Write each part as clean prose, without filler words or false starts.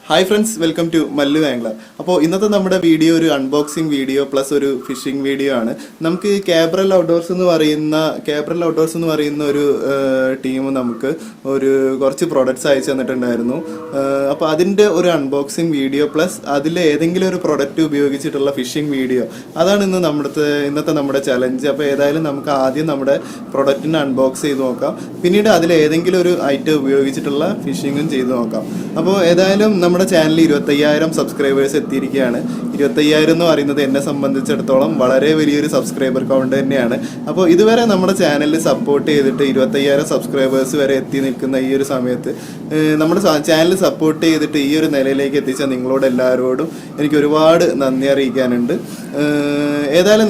Hi friends, welcome to Mallu angler. അപ്പോൾ ഇന്നത്തെ നമ്മുടെ വീഡിയോ ഒരു അൺബോക്സിംഗ് വീഡിയോ പ്ലസ് ഒരു ഫിഷിംഗ് വീഡിയോ ആണ്. നമുക്ക് കാബ്രൽ ഔട്ട്ഡോർസ് എന്ന് പറയുന്ന ഒരു ടീം നമുക്ക് കുറച്ച് പ്രൊഡക്ട്സ് അയച്ചു തന്നിട്ടുണ്ടായിരുന്നു. അപ്പോൾ അതിൻ്റെ ഒരു അൺബോക്സിംഗ് വീഡിയോ പ്ലസ് അതിൽ ഏതെങ്കിലും ഒരു പ്രൊഡക്റ്റ് ഉപയോഗിച്ചിട്ടുള്ള ഫിഷിംഗ് വീഡിയോ, അതാണ് ഇന്നത്തെ നമ്മുടെ ചലഞ്ച്. അപ്പോൾ ഏതായാലും നമുക്ക് ആദ്യം നമ്മുടെ പ്രൊഡക്റ്റിനെ അൺബോക്സ് ചെയ്ത് നോക്കാം, പിന്നീട് അതിൽ ഏതെങ്കിലും ഒരു ഐറ്റം ഉപയോഗിച്ചിട്ടുള്ള ഫിഷിങ്ങും ചെയ്ത് നോക്കാം. അപ്പോൾ ഏതായാലും നമ്മുടെ ചാനലിൽ 25,000 സബ്സ്ക്രൈബേഴ്സ് എത്തിയിരിക്കുകയാണ്. 25,000 എന്ന് പറയുന്നത് എന്നെ സംബന്ധിച്ചിടത്തോളം വളരെ വലിയൊരു സബ്സ്ക്രൈബർ കൗണ്ട് തന്നെയാണ്. അപ്പോൾ ഇതുവരെ നമ്മുടെ ചാനലിൽ സപ്പോർട്ട് ചെയ്തിട്ട് 25,000 സബ്സ്ക്രൈബേഴ്സ് വരെ എത്തി നിൽക്കുന്ന ഈ ഒരു സമയത്ത് നമ്മുടെ ചാനൽ സപ്പോർട്ട് ചെയ്തിട്ട് ഈ ഒരു നിലയിലേക്ക് എത്തിച്ച നിങ്ങളോട് എല്ലാവരോടും എനിക്ക് ഒരുപാട് നന്ദി അറിയിക്കാനുണ്ട്. ഏതായാലും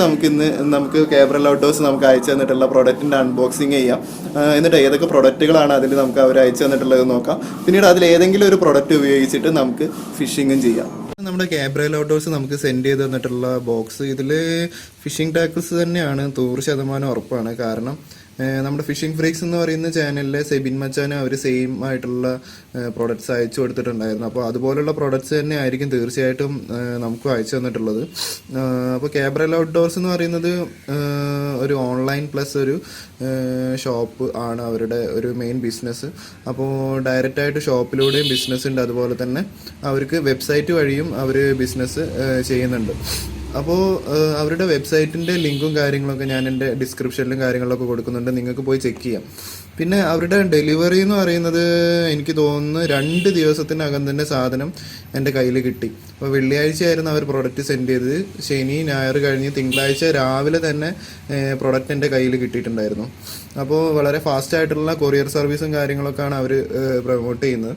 നമുക്ക് കാബ്രൽ ഔട്ട്ഡോർസ് നമുക്ക് അയച്ചു തന്നിട്ടുള്ള പ്രൊഡക്റ്റിൻ്റെ അൺബോക്സിങ് ചെയ്യാം. എന്നിട്ട് ഏതൊക്കെ പ്രൊഡക്റ്റുകളാണ് അതിൽ നമുക്ക് അവർ അയച്ചു തന്നിട്ടുള്ളത് നോക്കാം. പിന്നീട് അതിൽ ഏതെങ്കിലും ഒരു പ്രൊഡക്റ്റ് ഉപയോഗിച്ചിട്ട് നമുക്ക് ഫിഷിങ്ങും ചെയ്യാം. നമ്മുടെ കാബ്രൽ ഔട്ട്ഡോർസ് നമുക്ക് സെൻഡ് ചെയ്ത് തന്നിട്ടുള്ള ബോക്സ്, ഇതിൽ ഫിഷിംഗ് ടാക്കിൾസ് തന്നെയാണ്, 100% ഉറപ്പാണ്. കാരണം നമ്മുടെ ഫിഷിംഗ് ഫ്രീക്സ് എന്ന് പറയുന്ന ചാനലിലെ സെബിൻ മച്ചാന് അവർ സെയിം ആയിട്ടുള്ള പ്രൊഡക്ട്സ് അയച്ചു കൊടുത്തിട്ടുണ്ടായിരുന്നു. അപ്പോൾ അതുപോലുള്ള പ്രൊഡക്ട്സ് തന്നെ ആയിരിക്കും തീർച്ചയായിട്ടും നമുക്കും അയച്ചു തന്നിട്ടുള്ളത്. അപ്പോൾ കാബ്രൽ ഔട്ട്ഡോർസ് എന്ന് പറയുന്നത് ഒരു ഓൺലൈൻ പ്ലസ് ഒരു ഷോപ്പ് ആണ് അവരുടെ ഒരു മെയിൻ ബിസിനസ്. അപ്പോൾ ഡയറക്റ്റായിട്ട് ഷോപ്പിലൂടെയും ബിസിനസ് ഉണ്ട്, അതുപോലെ തന്നെ അവർക്ക് വെബ്സൈറ്റ് വഴിയും അവർ ബിസിനസ് ചെയ്യുന്നുണ്ട്. അപ്പോൾ അവരുടെ വെബ്സൈറ്റിൻ്റെ ലിങ്കും കാര്യങ്ങളൊക്കെ ഞാൻ എൻ്റെ ഡിസ്ക്രിപ്ഷനിലും കാര്യങ്ങളൊക്കെ കൊടുക്കുന്നുണ്ട്, നിങ്ങൾക്ക് പോയി ചെക്ക് ചെയ്യാം. പിന്നെ അവരുടെ ഡെലിവറി എന്ന് പറയുന്നത് എനിക്ക് തോന്നുന്നു 2 ദിവസത്തിനകം തന്നെ സാധനം എൻ്റെ കയ്യിൽ കിട്ടി. അപ്പോൾ വെള്ളിയാഴ്ചയായിരുന്നു അവർ പ്രൊഡക്റ്റ് സെൻഡ് ചെയ്തത്. ശനി ഞായർ കഴിഞ്ഞ് തിങ്കളാഴ്ച രാവിലെ തന്നെ പ്രൊഡക്റ്റ് എൻ്റെ കയ്യിൽ കിട്ടിയിട്ടുണ്ടായിരുന്നു. അപ്പോൾ വളരെ ഫാസ്റ്റായിട്ടുള്ള കൊറിയർ സർവീസും കാര്യങ്ങളൊക്കെയാണ് അവർ പ്രൊമോട്ട് ചെയ്യുന്നത്.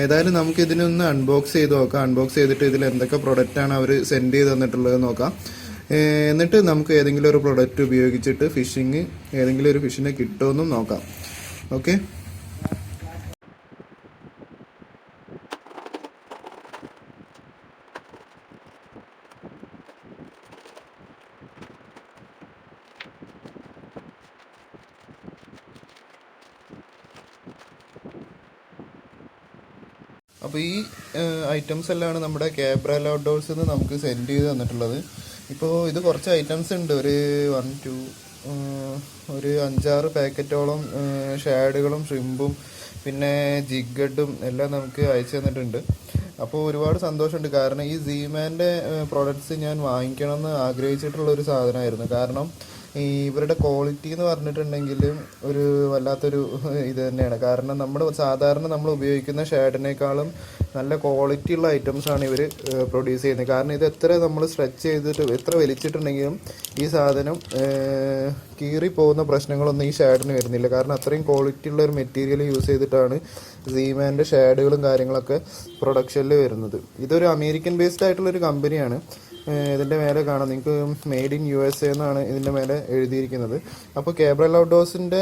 ഏതായാലും നമുക്ക് ഇതിനൊന്ന് അൺബോക്സ് ചെയ്ത് നോക്കാം. അൺബോക്സ് ചെയ്തിട്ട് ഇതിൽ എന്തൊക്കെ പ്രൊഡക്റ്റാണ് അവർ സെൻഡ് ചെയ്ത് തന്നിട്ടുള്ളത് നോക്കാം. എന്നിട്ട് നമുക്ക് ഏതെങ്കിലും ഒരു പ്രൊഡക്റ്റ് ഉപയോഗിച്ചിട്ട് ഏതെങ്കിലും ഒരു ഫിഷിനെ കിട്ടുമെന്നും നോക്കാം. ഓക്കെ. അപ്പോൾ ഈ ഐറ്റംസ് എല്ലാമാണ് നമ്മുടെ കാബ്രൽ ഔട്ട്ഡോർസ് നിന്ന് നമുക്ക് സെൻഡ് ചെയ്ത് തന്നിട്ടുള്ളത്. ഇപ്പോൾ ഇത് കുറച്ച് ഐറ്റംസ് ഉണ്ട്, ഒരു 5-6 പാക്കറ്റോളം ഷാഡുകളും ഷ്രിമ്പും പിന്നെ ജിഗഡും എല്ലാം നമുക്ക് അയച്ചു തന്നിട്ടുണ്ട്. അപ്പോൾ ഒരുപാട് സന്തോഷമുണ്ട്. കാരണം ഈ സീമാൻ്റെ പ്രോഡക്റ്റ്സ് ഞാൻ വാങ്ങിക്കണമെന്ന് ആഗ്രഹിച്ചിട്ടുള്ള ഒരു സാധനമായിരുന്നു. കാരണം ഇവരുടെ ക്വാളിറ്റി എന്ന് പറഞ്ഞിട്ടുണ്ടെങ്കിൽ ഒരു വല്ലാത്തൊരു ഇത് തന്നെയാണ്. കാരണം സാധാരണ നമ്മൾ ഉപയോഗിക്കുന്ന ഷാഡിനേക്കാളും നല്ല ക്വാളിറ്റി ഉള്ള ഐറ്റംസാണ് ഇവർ പ്രൊഡ്യൂസ് ചെയ്യുന്നത്. കാരണം ഇത് എത്ര നമ്മൾ സ്ട്രെച്ച് ചെയ്തിട്ട് എത്ര വലിച്ചിട്ടുണ്ടെങ്കിലും ഈ സാധനം കീറിപ്പോകുന്ന പ്രശ്നങ്ങളൊന്നും ഈ ഷാഡിന് വരുന്നില്ല. കാരണം അത്രയും ക്വാളിറ്റി ഉള്ള ഒരു മെറ്റീരിയൽ യൂസ് ചെയ്തിട്ടാണ് സീമാൻ്റെ ഷാഡുകളും കാര്യങ്ങളൊക്കെ പ്രൊഡക്ഷനിൽ വരുന്നത്. ഇതൊരു അമേരിക്കൻ ബേസ്ഡ് ആയിട്ടുള്ളൊരു കമ്പനിയാണ്. ഇതിൻ്റെ മേലെ കാണാം നിങ്ങൾക്ക് മെയ്ഡ് ഇൻ USA എന്നാണ് ഇതിൻ്റെ മേലെ എഴുതിയിരിക്കുന്നത്. അപ്പോൾ കാബ്രൽ ഔട്ട്ഡോർസിൻ്റെ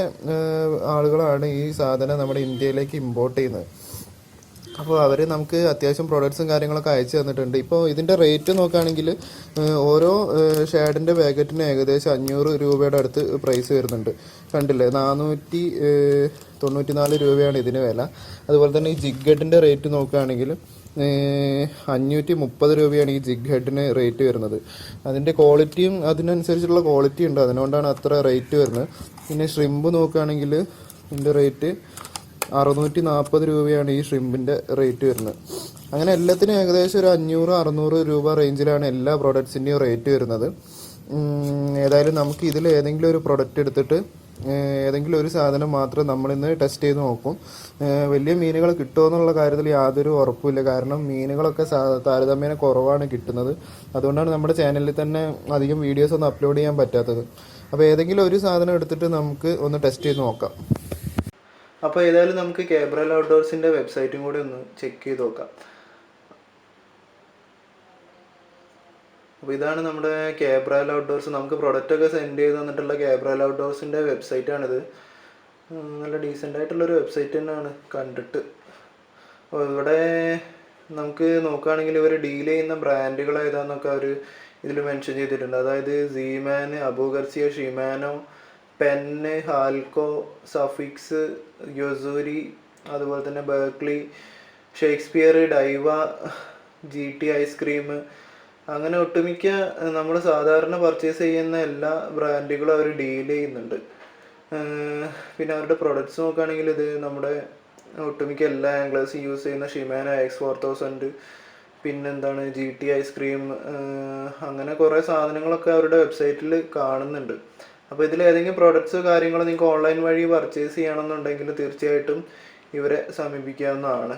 ആളുകളാണ് ഈ സാധനം നമ്മുടെ ഇന്ത്യയിലേക്ക് ഇമ്പോർട്ട് ചെയ്യുന്നത്. അപ്പോൾ അവർ നമുക്ക് അത്യാവശ്യം പ്രൊഡക്ട്സും കാര്യങ്ങളൊക്കെ അയച്ചു തന്നിട്ടുണ്ട്. ഇപ്പോൾ ഇതിൻ്റെ റേറ്റ് നോക്കുകയാണെങ്കിൽ ഓരോ ഷാഡിൻ്റെ പാക്കറ്റിന് ഏകദേശം 500 രൂപയുടെ അടുത്ത് പ്രൈസ് വരുന്നുണ്ട്. കണ്ടില്ലേ, 494 രൂപയാണ് ഇതിന് വില. അതുപോലെ തന്നെ ഈ ജിഗ് ഹെഡിൻ്റെ റേറ്റ് നോക്കുകയാണെങ്കിൽ 530 രൂപയാണ് ഈ ജിഗ് ഹെഡിന് റേറ്റ് വരുന്നത്. അതിൻ്റെ ക്വാളിറ്റിയും അതിനനുസരിച്ചുള്ള ക്വാളിറ്റി ഉണ്ട്, അതുകൊണ്ടാണ് അത്ര റേറ്റ് വരുന്നത്. പിന്നെ ഷ്രിമ്പ് നോക്കുകയാണെങ്കിൽ ഇതിൻ്റെ റേറ്റ് 640 രൂപയാണ് ഈ ഷ്രിമ്പിൻ്റെ റേറ്റ് വരുന്നത്. അങ്ങനെ എല്ലാത്തിനും ഏകദേശം ഒരു 500-600 രൂപ റേഞ്ചിലാണ് എല്ലാ പ്രൊഡക്ട്സിൻ്റെയും റേറ്റ് വരുന്നത്. ഏതായാലും നമുക്ക് ഇതിൽ ഏതെങ്കിലും ഒരു പ്രൊഡക്റ്റ് എടുത്തിട്ട് ഏതെങ്കിലും ഒരു സാധനം മാത്രം നമ്മളിന്ന് ടെസ്റ്റ് ചെയ്ത് നോക്കും. വലിയ മീനുകൾ കിട്ടുമോ എന്നുള്ള കാര്യത്തിൽ യാതൊരു ഉറപ്പുമില്ല. കാരണം മീനുകളൊക്കെ താരതമ്യേന കുറവാണ് കിട്ടുന്നത്. അതുകൊണ്ടാണ് നമ്മുടെ ചാനലിൽ തന്നെ അധികം വീഡിയോസ് ഒന്നും അപ്ലോഡ് ചെയ്യാൻ പറ്റാത്തത്. അപ്പോൾ ഏതെങ്കിലും ഒരു സാധനം എടുത്തിട്ട് നമുക്ക് ഒന്ന് ടെസ്റ്റ് ചെയ്ത് നോക്കാം. അപ്പോൾ ഏതായാലും നമുക്ക് കാബ്രൽ ഔട്ട്ഡോർസിൻ്റെ വെബ്സൈറ്റും കൂടി ഒന്ന് ചെക്ക് ചെയ്ത് നോക്കാം. അപ്പോൾ ഇതാണ് നമ്മുടെ കാബ്രൽ ഔട്ട്ഡോർസ്. നമുക്ക് പ്രൊഡക്റ്റൊക്കെ സെൻഡ് ചെയ്ത് തന്നിട്ടുള്ള കാബ്രൽ ഔട്ട്ഡോർസിൻ്റെ വെബ്സൈറ്റാണിത്. നല്ല ഡീസൻ്റ് ആയിട്ടുള്ളൊരു വെബ്സൈറ്റ് തന്നെയാണ് കണ്ടിട്ട്. അപ്പോൾ ഇവിടെ നമുക്ക് നോക്കുകയാണെങ്കിൽ ഇവർ ഡീൽ ചെയ്യുന്ന ബ്രാൻഡുകൾ ഏതാണെന്നൊക്കെ അവർ ഇതിൽ മെൻഷൻ ചെയ്തിട്ടുണ്ട്. അതായത് സീമാൻ, Abu Garcia, Shimano, Penn, Halco, Sufix, Yozuri, അതുപോലെ തന്നെ Berkley, Shakespeare, Daiwa, GT ice cream, അങ്ങനെ ഒട്ടുമിക്ക നമ്മൾ സാധാരണ പർച്ചേസ് ചെയ്യുന്ന എല്ലാ ബ്രാൻഡുകളും അവർ ഡീൽ ചെയ്യുന്നുണ്ട്. പിന്നെ അവരുടെ പ്രൊഡക്ട്സ് നോക്കുകയാണെങ്കിൽ ഇത് നമ്മുടെ ഒട്ടുമിക്ക എല്ലാ ആംഗ്ലേഴ്സും യൂസ് ചെയ്യുന്ന ഷിമാന X4000, പിന്നെന്താണ് GT ഐസ്ക്രീം, അങ്ങനെ കുറേ സാധനങ്ങളൊക്കെ അവരുടെ വെബ്സൈറ്റിൽ കാണുന്നുണ്ട്. അപ്പോൾ ഇതിൽ ഏതെങ്കിലും പ്രൊഡക്ട്സോ കാര്യങ്ങളോ നിങ്ങൾക്ക് ഓൺലൈൻ വഴി പർച്ചേസ് ചെയ്യണമെന്നുണ്ടെങ്കിൽ തീർച്ചയായിട്ടും ഇവരെ സമീപിക്കാവുന്നതാണ്.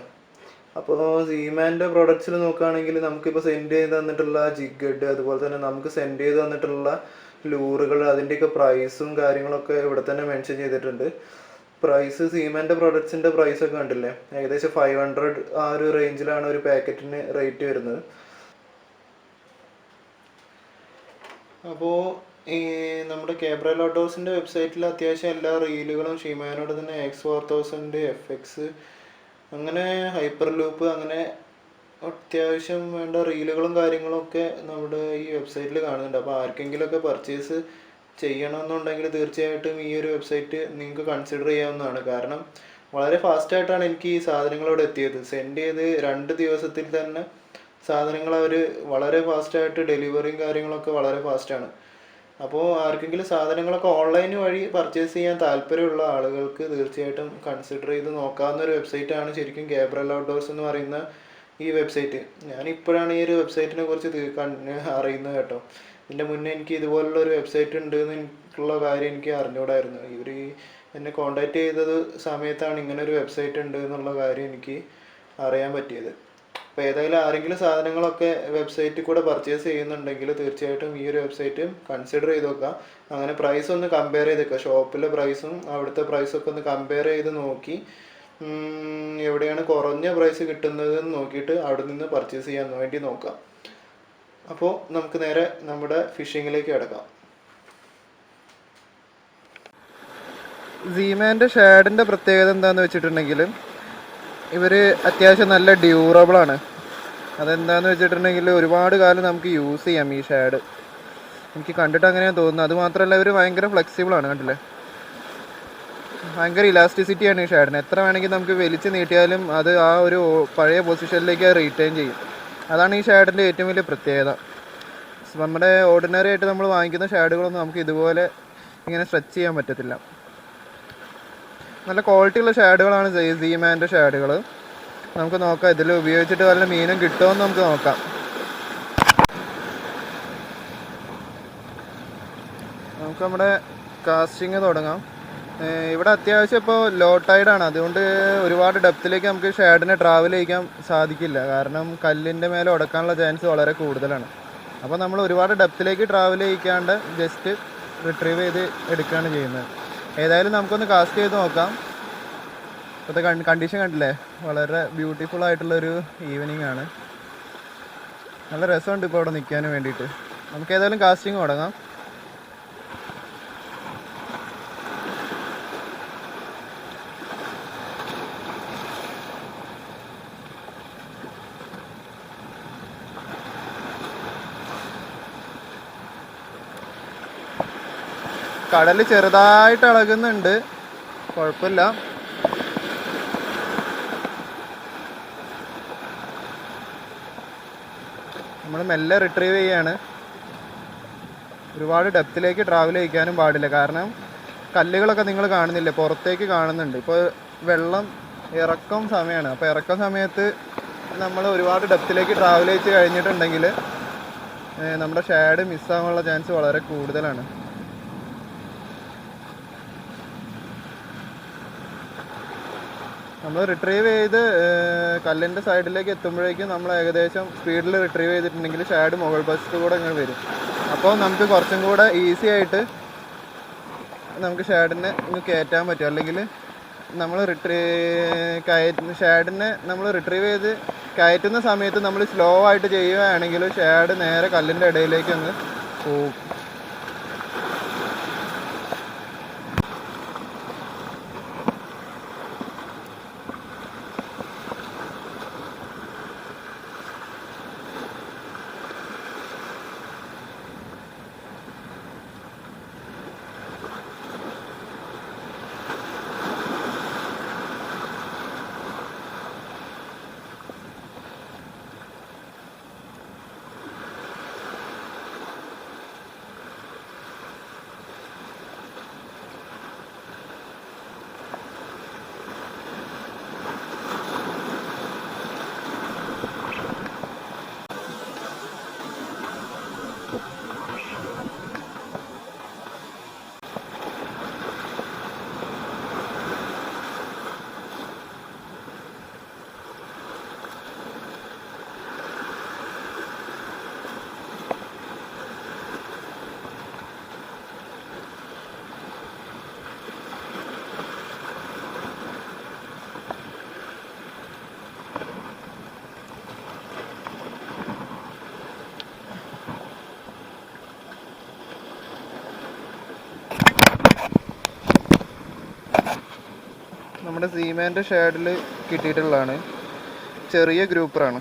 അപ്പോൾ സീമാൻ്റെ പ്രൊഡക്ട്സിൽ നോക്കുകയാണെങ്കിൽ നമുക്കിപ്പോൾ സെൻഡ് ചെയ്ത് തന്നിട്ടുള്ള ജിഗഡ്, അതുപോലെ തന്നെ നമുക്ക് സെൻഡ് ചെയ്ത് തന്നിട്ടുള്ള ലൂറുകൾ, അതിൻ്റെയൊക്കെ പ്രൈസും കാര്യങ്ങളൊക്കെ ഇവിടെ തന്നെ മെൻഷൻ ചെയ്തിട്ടുണ്ട്. പ്രൈസ് സീമാൻ്റെ പ്രൊഡക്ട്സിൻ്റെ പ്രൈസൊക്കെ കണ്ടില്ലേ, ഏകദേശം 500 ആ ഒരു റേഞ്ചിലാണ് ഒരു പാക്കറ്റിന് റേറ്റ് വരുന്നത്. അപ്പോൾ ഈ നമ്മുടെ കേബ്രൽ ഔട്ട്ഡോർസിൻ്റെ വെബ്സൈറ്റിൽ അത്യാവശ്യം എല്ലാ റീലുകളും ഷിമാനോട് തന്നെ X4000, FX, അങ്ങനെ ഹൈപ്പർ ലൂപ്പ്, അങ്ങനെ അത്യാവശ്യം വേണ്ട റീലുകളും കാര്യങ്ങളൊക്കെ നമ്മുടെ ഈ വെബ്സൈറ്റിൽ കാണുന്നുണ്ട്. അപ്പോൾ ആർക്കെങ്കിലുമൊക്കെ പർച്ചേസ് ചെയ്യണമെന്നുണ്ടെങ്കിൽ തീർച്ചയായിട്ടും ഈ ഒരു വെബ്സൈറ്റ് നിങ്ങൾക്ക് കൺസിഡർ ചെയ്യാവുന്നതാണ്. കാരണം വളരെ ഫാസ്റ്റായിട്ടാണ് എനിക്ക് ഈ സാധനങ്ങൾ ഇവിടെ എത്തിയത്. സെൻഡ് ചെയ്ത് 2 ദിവസത്തിൽ തന്നെ സാധനങ്ങൾ അവർ വളരെ ഫാസ്റ്റായിട്ട് ഡെലിവറിയും കാര്യങ്ങളൊക്കെ വളരെ ഫാസ്റ്റാണ്. അപ്പോൾ ആർക്കെങ്കിലും സാധനങ്ങളൊക്കെ ഓൺലൈൻ വഴി പർച്ചേസ് ചെയ്യാൻ താല്പര്യമുള്ള ആളുകൾക്ക് തീർച്ചയായിട്ടും കൺസിഡർ ചെയ്ത് നോക്കാവുന്ന ഒരു വെബ്സൈറ്റാണ് ശരിക്കും കേബ്രൽ ഔട്ട്ഡോർസ് എന്ന് പറയുന്ന ഈ വെബ്സൈറ്റ്. ഞാനിപ്പോഴാണ് ഈ ഒരു വെബ്സൈറ്റിനെ കുറിച്ച് അറിയുന്നത് കേട്ടോ. ഇതിൻ്റെ മുന്നേ എനിക്ക് ഇതുപോലുള്ള ഒരു വെബ്സൈറ്റ് ഉണ്ട് എന്നുള്ള കാര്യം എനിക്ക് അറിഞ്ഞുകൂടായിരുന്നു. ഇവർ എന്നെ കോണ്ടാക്ട് ചെയ്തത് സമയത്താണ് ഇങ്ങനെ ഒരു വെബ്സൈറ്റ് ഉണ്ട് എന്നുള്ള കാര്യം എനിക്ക് അറിയാൻ പറ്റിയത്. അപ്പോൾ ഏതായാലും ആരെങ്കിലും സാധനങ്ങളൊക്കെ വെബ്സൈറ്റിൽ കൂടെ പർച്ചേസ് ചെയ്യുന്നുണ്ടെങ്കിൽ തീർച്ചയായിട്ടും ഈ ഒരു വെബ്സൈറ്റ് കൺസിഡർ ചെയ്ത് നോക്കാം. അങ്ങനെ പ്രൈസ് ഒന്ന് കമ്പയർ ചെയ്ത് വെക്കുക. ഷോപ്പിലെ പ്രൈസും അവിടുത്തെ പ്രൈസൊക്കെ ഒന്ന് കമ്പയർ ചെയ്ത് നോക്കി എവിടെയാണ് കുറഞ്ഞ പ്രൈസ് കിട്ടുന്നതെന്ന് നോക്കിയിട്ട് അവിടെ നിന്ന് പർച്ചേസ് ചെയ്യാൻ വേണ്ടി നോക്കാം. അപ്പോൾ നമുക്ക് നേരെ നമ്മുടെ ഫിഷിങ്ങിലേക്ക് കിടക്കാം. സീമാൻ്റെ ഷാഡിൻ്റെ പ്രത്യേകത എന്താണെന്ന് വെച്ചിട്ടുണ്ടെങ്കിൽ ഇവർ അത്യാവശ്യം നല്ല ഡ്യൂറബിളാണ്. അതെന്താണെന്ന് വെച്ചിട്ടുണ്ടെങ്കിൽ ഒരുപാട് കാലം നമുക്ക് യൂസ് ചെയ്യാം ഈ ഷാഡ്. എനിക്ക് കണ്ടിട്ട് അങ്ങനെയാണ് തോന്നുന്നത്. അതുമാത്രമല്ല ഇവർ ഭയങ്കര ഫ്ലെക്സിബിളാണ്. കണ്ടില്ലേ, ഭയങ്കര ഇലാസ്റ്റിസിറ്റിയാണ് ഈ ഷാഡിന്. എത്ര വേണമെങ്കിൽ നമുക്ക് വലിച്ചു നീട്ടിയാലും അത് ആ ഒരു പഴയ പൊസിഷനിലേക്ക് റീറ്റെയിൻ ചെയ്യും. അതാണ് ഈ ഷാഡിൻ്റെ ഏറ്റവും വലിയ പ്രത്യേകത. നമ്മുടെ ഓർഡിനറി ആയിട്ട് നമ്മൾ വാങ്ങിക്കുന്ന ഷാഡുകളൊന്നും നമുക്ക് ഇതുപോലെ ഇങ്ങനെ സ്ട്രെച്ച് ചെയ്യാൻ പറ്റത്തില്ല. നല്ല ക്വാളിറ്റിയുള്ള ഷാഡുകളാണ് സീമാൻ്റെ ഷാഡുകൾ. നമുക്ക് നോക്കാം ഇതിൽ ഉപയോഗിച്ചിട്ട് വല്ല മീനും കിട്ടുമെന്ന് നമുക്ക് നോക്കാം. നമുക്ക് നമ്മുടെ കാസ്റ്റിങ് തുടങ്ങാം. ഇവിടെ അത്യാവശ്യം ഇപ്പോൾ ലോ ടൈഡാണ്, അതുകൊണ്ട് ഒരുപാട് ഡെപ്തിലേക്ക് നമുക്ക് ഷാഡിനെ ട്രാവൽ ചെയ്യാൻ സാധിക്കില്ല. കാരണം കല്ലിൻ്റെ മേലെ ഉടക്കാനുള്ള ചാൻസ് വളരെ കൂടുതലാണ്. അപ്പോൾ നമ്മൾ ഒരുപാട് ഡെപ്തിലേക്ക് ട്രാവൽ ചെയ്യിക്കാണ്ട് ജസ്റ്റ് റിട്രീവ് ചെയ്ത് എടുക്കുകയാണ് ചെയ്യുന്നത്. ഏതായാലും നമുക്കൊന്ന് കാസ്റ്റ് ചെയ്ത് നോക്കാം. ഇപ്പോഴത്തെ കണ്ടീഷൻ കണ്ടില്ലേ, വളരെ ബ്യൂട്ടിഫുൾ ആയിട്ടുള്ളൊരു ഈവനിങ് ആണ്. നല്ല രസമുണ്ട് ഇപ്പോൾ ഇവിടെ നിൽക്കാൻ വേണ്ടിയിട്ട്. നമുക്ക് ഏതായാലും കാസ്റ്റിംഗ് തുടങ്ങാം. കടൽ ചെറുതായിട്ട് ഇളകുന്നുണ്ട്, കുഴപ്പമില്ല. നമ്മൾ മെല്ലെ റിട്രീവ് ചെയ്യാണ്. ഒരുപാട് ഡെപ്തിലേക്ക് ട്രാവൽ ചെയ്യിക്കാനും പാടില്ല. കാരണം കല്ലുകളൊക്കെ നിങ്ങൾ കാണുന്നില്ലേ, പുറത്തേക്ക് കാണുന്നുണ്ട്. ഇപ്പോൾ വെള്ളം ഇറക്കം സമയമാണ്. അപ്പോൾ ഇറക്കം സമയത്ത് നമ്മൾ ഒരുപാട് ഡെപ്തിലേക്ക് ട്രാവൽ ചെയ്ത് കഴിഞ്ഞിട്ടുണ്ടെങ്കിൽ നമ്മുടെ ഷാഡ് മിസ്സാകാനുള്ള ചാൻസ് വളരെ കൂടുതലാണ്. നമ്മൾ റിട്രീവ് ചെയ്ത് കല്ലിൻ്റെ സൈഡിലേക്ക് എത്തുമ്പോഴേക്കും നമ്മൾ ഏകദേശം സ്പീഡിൽ റിട്രീവ് ചെയ്തിട്ടുണ്ടെങ്കിൽ ഷാഡ് മുകൾ വശത്ത് കൂടെ ഇങ്ങനെ വരും. അപ്പോൾ നമുക്ക് കുറച്ചും കൂടെ ഈസി ആയിട്ട് നമുക്ക് ഷാഡിനെ ഇങ്ങ് കയറ്റാൻ പറ്റും. അല്ലെങ്കിൽ നമ്മൾ ഷാഡിനെ നമ്മൾ റിട്രീവ് ചെയ്ത് കയറ്റുന്ന സമയത്ത് നമ്മൾ സ്ലോ ആയിട്ട് ചെയ്യുകയാണെങ്കിൽ ഷാഡ് നേരെ കല്ലിൻ്റെ ഇടയിലേക്ക് അങ്ങ് പോവും. നമ്മുടെ സീമേൻ്റെ ഷേഡിൽ കിട്ടിയിട്ടുള്ളതാണ്. ചെറിയ ഗ്രൂപ്പറാണ്.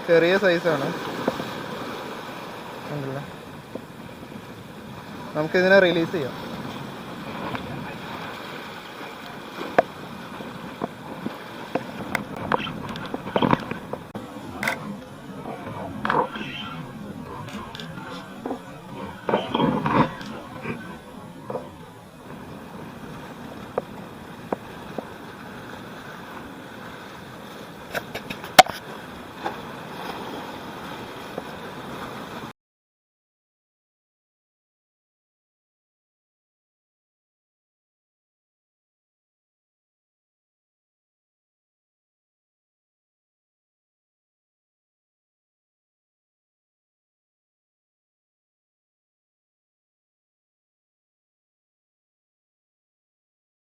ചെറിയ സൈസാണ്. നമുക്കിതിനെ റിലീസ് ചെയ്യാം.